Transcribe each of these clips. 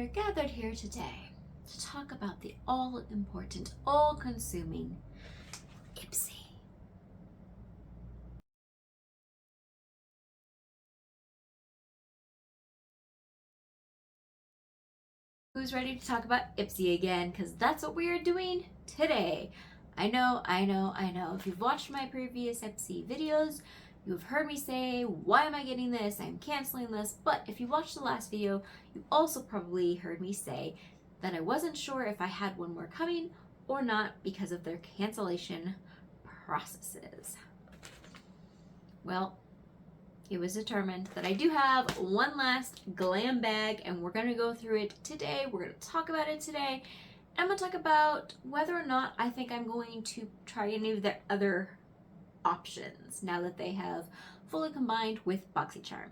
We're gathered here today to talk about the all-important, all-consuming IPSY. Who's ready to talk about IPSY again? Because that's what we are doing today. I know. If you've watched my previous IPSY videos, you've heard me say, why am I getting this? I'm canceling this. But if you watched the last video, you also probably heard me say that I wasn't sure if I had one more coming or not because of their cancellation processes. Well, it was determined that I do have one last glam bag, and we're going to go through it today. We're going to talk about it today. And I'm going to talk about whether or not I think I'm going to try any of their other options now that they have fully combined with BoxyCharm.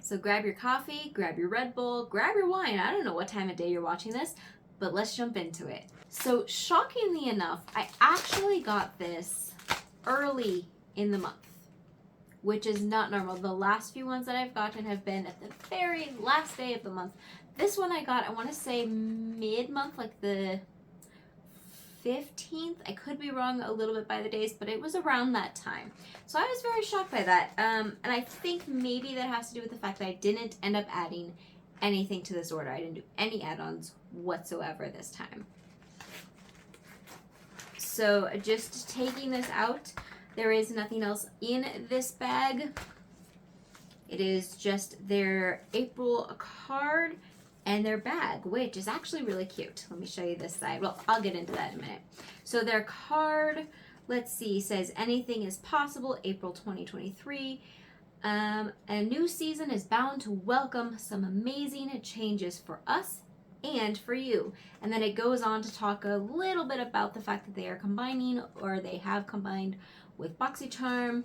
So grab your coffee, grab your Red Bull, grab your wine. I don't know what time of day you're watching this, but let's jump into it. So shockingly enough, I actually got this early in the month, which is not normal. The last few ones that I've gotten have been at the very last day of the month. This one I got, I want to say mid-month, like the 15th. I could be wrong a little bit by the days, but it was around that time. So I was very shocked by that. And I think maybe that has to do with the fact that I didn't end up adding anything to this order. I didn't do any add-ons whatsoever this time. So just taking this out, there is nothing else in this bag. It is just their April card and their bag, which is actually really cute. Let me show you this side. Well, I'll get into that in a minute. So their card, let's see, says anything is possible, April 2023. A new season is bound to welcome some amazing changes for us and for you. And then it goes on to talk a little bit about the fact that they are combining, or they have combined, with BoxyCharm.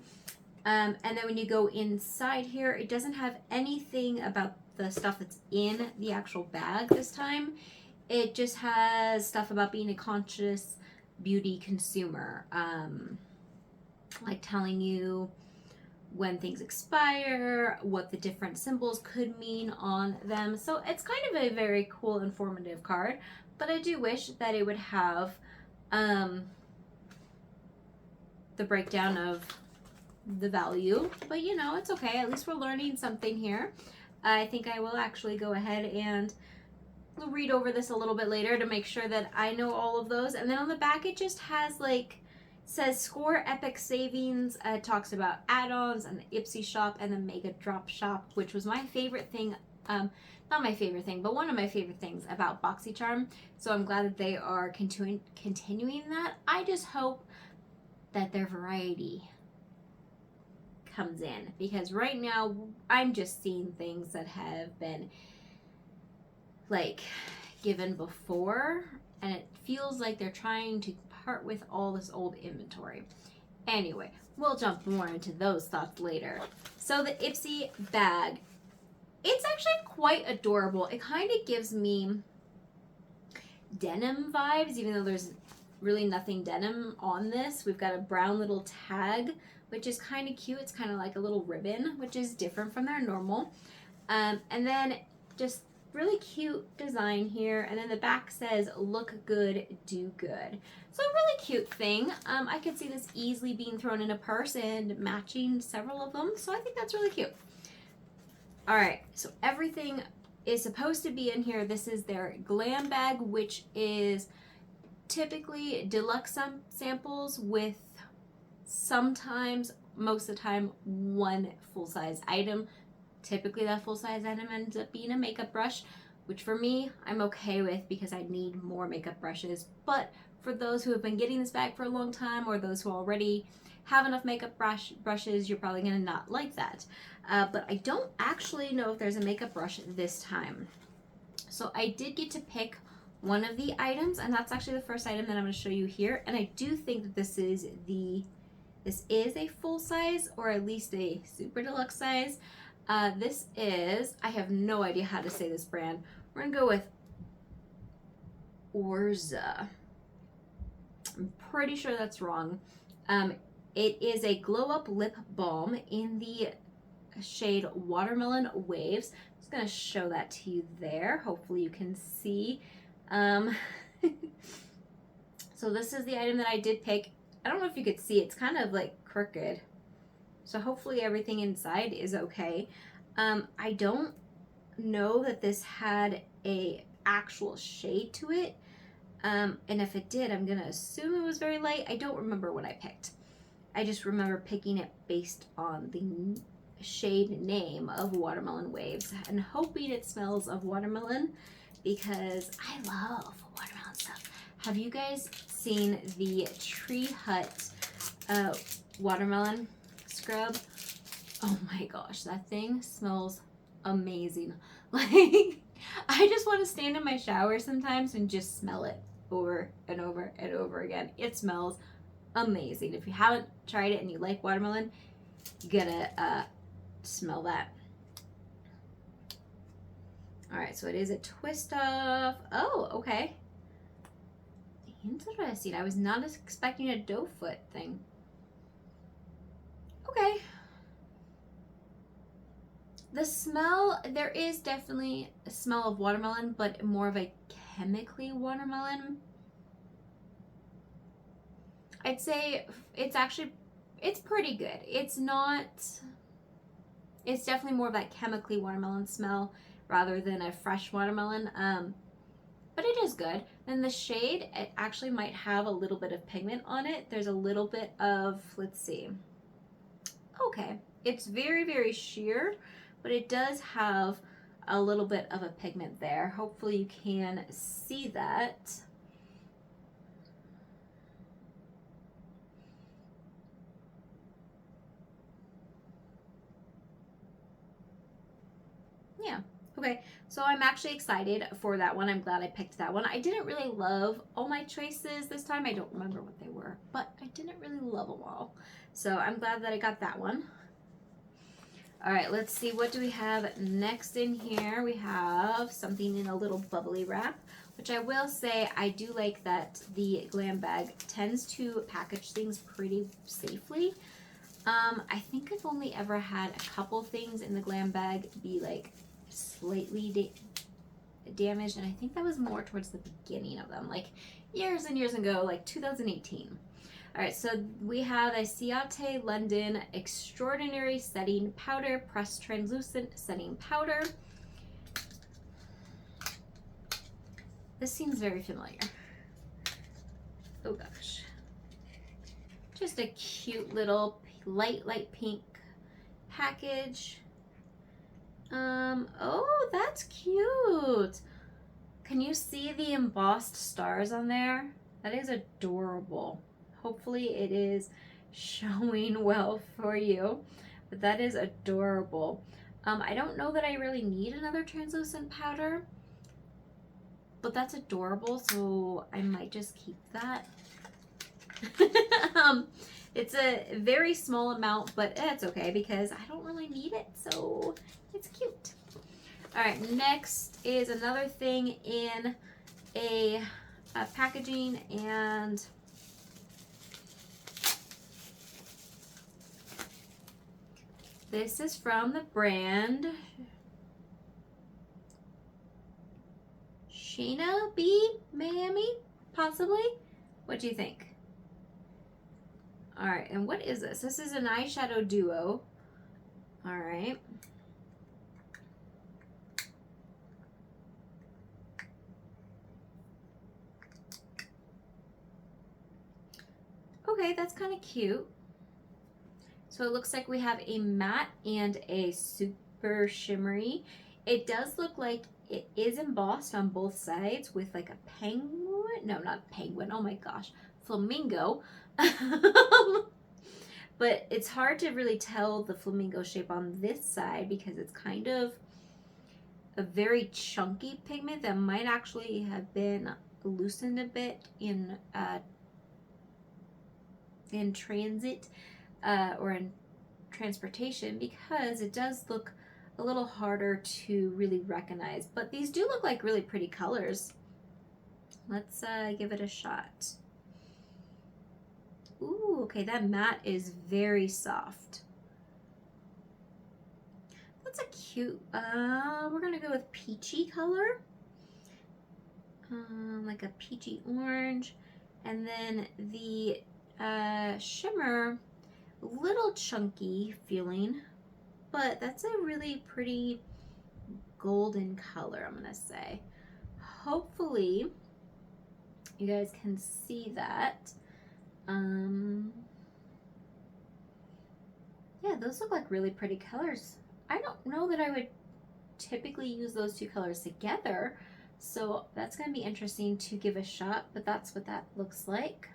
And then when you go inside here, it doesn't have anything about the stuff that's in the actual bag this time. It just has stuff about being a conscious beauty consumer, like telling you when things expire, what the different symbols could mean on them. So it's kind of a very cool, informative card, but I do wish that it would have the breakdown of the value, but you know, it's okay. At least we're learning something here. I think I will actually go ahead and read over this a little bit later to make sure that I know all of those. And then on the back, it just has says score epic savings. It talks about add-ons and the IPSY shop and the Mega Drop shop, which was my favorite thing. Not my favorite thing, but one of my favorite things about BoxyCharm. So I'm glad that they are continuing that. I just hope that their variety comes in, because right now I'm just seeing things that have been given before, and it feels like they're trying to part with all this old inventory. Anyway, we'll jump more into those thoughts later. So the IPSY bag, it's actually quite adorable. It kind of gives me denim vibes, even though there's really nothing denim on this. We've got a brown little tag, which is kind of cute. It's kind of like a little ribbon, which is different from their normal. And then just really cute design here. And then the back says, look good, do good. So a really cute thing. I could see this easily being thrown in a purse and matching several of them. So I think that's really cute. All right, so everything is supposed to be in here. This is their glam bag, which is typically deluxe samples with sometimes, most of the time, one full-size item. Typically that full-size item ends up being a makeup brush, which for me, I'm okay with because I need more makeup brushes. But for those who have been getting this bag for a long time, or those who already have enough makeup brushes, you're probably gonna not like that. But I don't actually know if there's a makeup brush this time. So I did get to pick one of the items, and that's actually the first item that I'm going to show you here. And I do think that this is a full size, or at least a super deluxe size. This is, I have no idea how to say this brand. We're going to go with Orza. I'm pretty sure that's wrong. It is a glow up lip balm in the shade Watermelon Waves. just gonna show that to you there. Hopefully you can see. So this is the item that I did pick. I don't know if you could see, it's kind of like crooked. So hopefully everything inside is okay. I don't know that this had a actual shade to it. And if it did, I'm gonna assume it was very light. I don't remember what I picked. I just remember picking it based on the shade name of Watermelon Waves and hoping it smells of watermelon because I love watermelon stuff. Have you guys seen the Tree Hut watermelon scrub? Oh my gosh, that thing smells amazing. Like, I just want to stand in my shower sometimes and just smell it over and over and over again. It smells amazing. If you haven't tried it and you like watermelon, you gotta smell that. All right, so it is a twist off. Oh, okay. Interesting. I was not expecting a doe foot thing. Okay. The smell, there is definitely a smell of watermelon, but more of a chemically watermelon. I'd say it's pretty good. It's definitely more of that chemically watermelon smell rather than a fresh watermelon. But it is good. And the shade, it actually might have a little bit of pigment on it. There's a little bit of, let's see. Okay, it's very, very sheer, but it does have a little bit of a pigment there. Hopefully you can see that. Yeah. Okay, so I'm actually excited for that one. I'm glad I picked that one. I didn't really love all my choices this time. I don't remember what they were, but I didn't really love them all. So I'm glad that I got that one. All right, let's see. What do we have next in here? We have something in a little bubbly wrap, which I will say I do like that the Glam Bag tends to package things pretty safely. I think I've only ever had a couple things in the Glam Bag be like slightly damaged, and I think that was more towards the beginning of them, like years and years ago, like 2018. All right, so we have a Ciate London Extraordinary Setting Powder, Pressed Translucent Setting Powder. This seems very familiar. Oh gosh. Just a cute little light pink package. Oh, that's cute. Can you see the embossed stars on there? That is adorable. Hopefully it is showing well for you, but that is adorable. I don't know that I really need another translucent powder, but that's adorable, so I might just keep that. It's a very small amount, but it's okay because I don't really need it, so it's cute. All right, next is another thing in a packaging, and this is from the brand Sheena B, Miami, possibly. What do you think? All right, and what is this? This is an eyeshadow duo. All right. Okay, that's kind of cute. So it looks like we have a matte and a super shimmery. It does look like it is embossed on both sides with like a penguin. No, not penguin. Oh my gosh. Flamingo. But it's hard to really tell the flamingo shape on this side because it's kind of a very chunky pigment that might actually have been loosened a bit in transit or in transportation, because it does look a little harder to really recognize. But these do look like really pretty colors. Let's give it a shot. Ooh, okay, that matte is very soft. That's a cute, we're gonna go with peachy color. Like a peachy orange. And then the shimmer, a little chunky feeling, but that's a really pretty golden color, I'm gonna say. Hopefully you guys can see that. Yeah, those look like really pretty colors. I don't know that I would typically use those two colors together, so that's going to be interesting to give a shot, but that's what that looks like.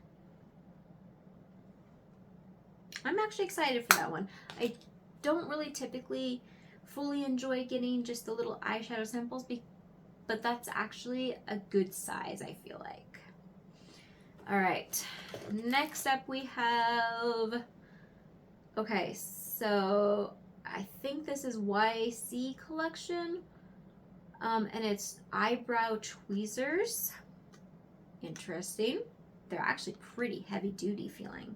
I'm actually excited for that one. I don't really typically fully enjoy getting just the little eyeshadow samples, but that's actually a good size, I feel like. All right, next up we have, okay, so I think this is YC collection, and it's eyebrow tweezers. Interesting. They're actually pretty heavy duty feeling.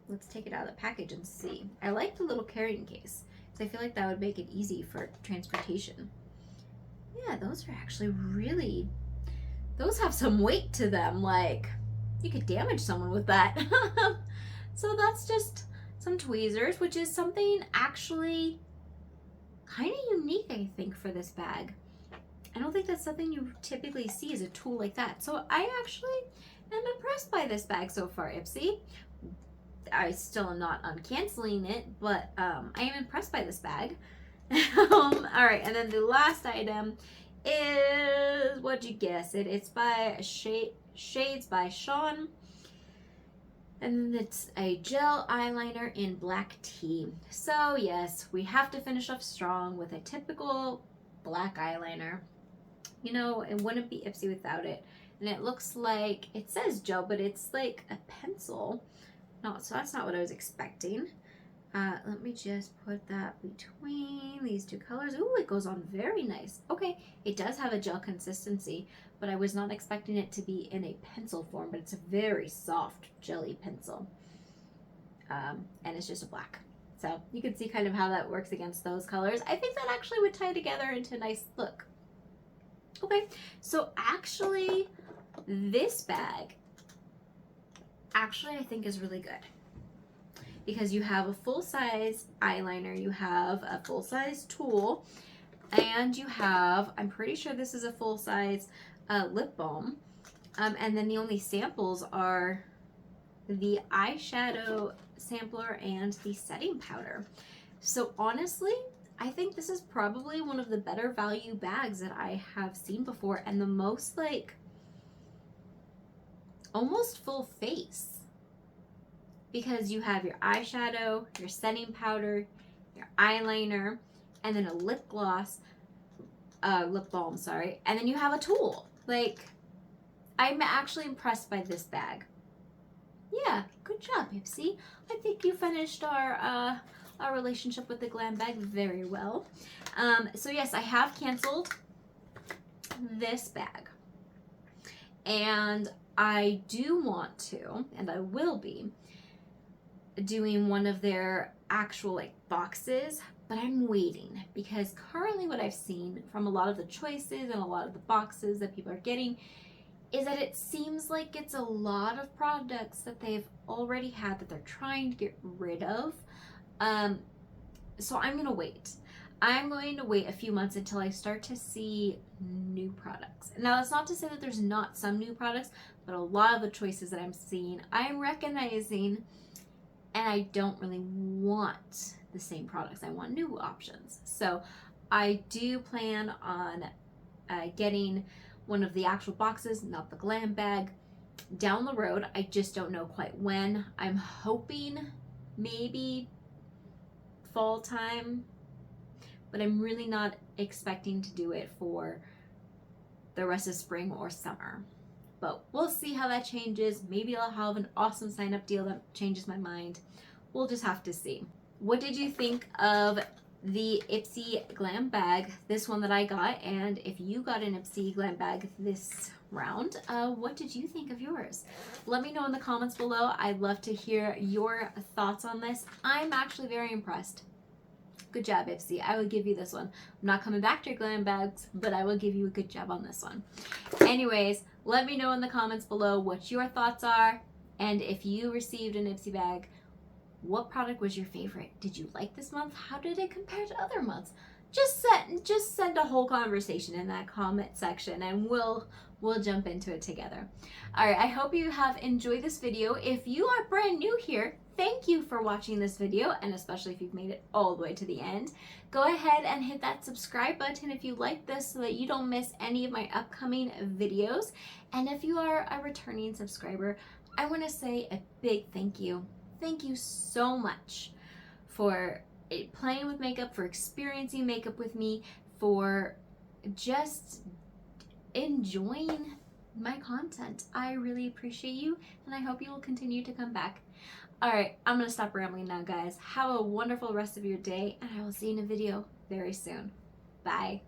Let's take it out of the package and see. I like the little carrying case, because I feel like that would make it easy for transportation. Yeah, those are actually really, those have some weight to them. Like, you could damage someone with that. So that's just some tweezers, which is something actually kind of unique, I think, for this bag. I don't think that's something you typically see as a tool like that. So I actually am impressed by this bag so far, IPSY. I still am not uncanceling it, but I am impressed by this bag. All right, and then the last item is, what'd you guess it? It's by Shades by Sean. And then it's a gel eyeliner in black tea. So yes, we have to finish off strong with a typical black eyeliner. You know, it wouldn't be IPSY without it. And it looks like, it says gel, but it's like a pencil. No, so that's not what I was expecting. Let me just put that between these two colors. Ooh, it goes on very nice. Okay, it does have a gel consistency, but I was not expecting it to be in a pencil form, but it's a very soft jelly pencil. And it's just a black. So you can see kind of how that works against those colors. I think that actually would tie together into a nice look. Okay, so actually this bag actually I think is really good, because you have a full-size eyeliner, you have a full-size tool, and you have, I'm pretty sure this is a full-size lip balm, and then the only samples are the eyeshadow sampler and the setting powder. So honestly, I think this is probably one of the better value bags that I have seen before, and the most like almost full face, because you have your eyeshadow, your setting powder, your eyeliner, and then a lip gloss, lip balm, sorry, and then you have a tool. Like, I'm actually impressed by this bag. Yeah, good job, IPSY. I think you finished our relationship with the glam bag very well. So yes, I have canceled this bag, and I do want to, and I will be doing one of their actual like boxes, but I'm waiting, because currently what I've seen from a lot of the choices and a lot of the boxes that people are getting is that it seems like it's a lot of products that they've already had that they're trying to get rid of. So I'm gonna wait. I'm going to wait a few months until I start to see new products. Now, that's not to say that there's not some new products, but a lot of the choices that I'm seeing, I'm recognizing, and I don't really want the same products. I want new options. So I do plan on getting one of the actual boxes, not the glam bag, down the road. I just don't know quite when. I'm hoping maybe fall time, but I'm really not expecting to do it for the rest of spring or summer. But we'll see how that changes. Maybe I'll have an awesome sign-up deal that changes my mind. We'll just have to see. What did you think of the IPSY Glam Bag, this one that I got? And if you got an IPSY Glam Bag this round, what did you think of yours? Let me know in the comments below. I'd love to hear your thoughts on this. I'm actually very impressed. Good job, IPSY. I will give you this one. I'm not coming back to your glam bags, but I will give you a good job on this one. Anyways, let me know in the comments below what your thoughts are, and if you received an IPSY bag, what product was your favorite? Did you like this month? How did it compare to other months? Just send a whole conversation in that comment section, and we'll jump into it together. All right, I hope you have enjoyed this video. If you are brand new here, thank you for watching this video, and especially if you've made it all the way to the end. Go ahead and hit that subscribe button if you like this so that you don't miss any of my upcoming videos. And if you are a returning subscriber, I want to say a big thank you. Thank you so much for playing with makeup, for experiencing makeup with me, for just enjoying my content. I really appreciate you, and I hope you will continue to come back. All right, I'm gonna stop rambling now, guys. Have a wonderful rest of your day, and I will see you in a video very soon. Bye.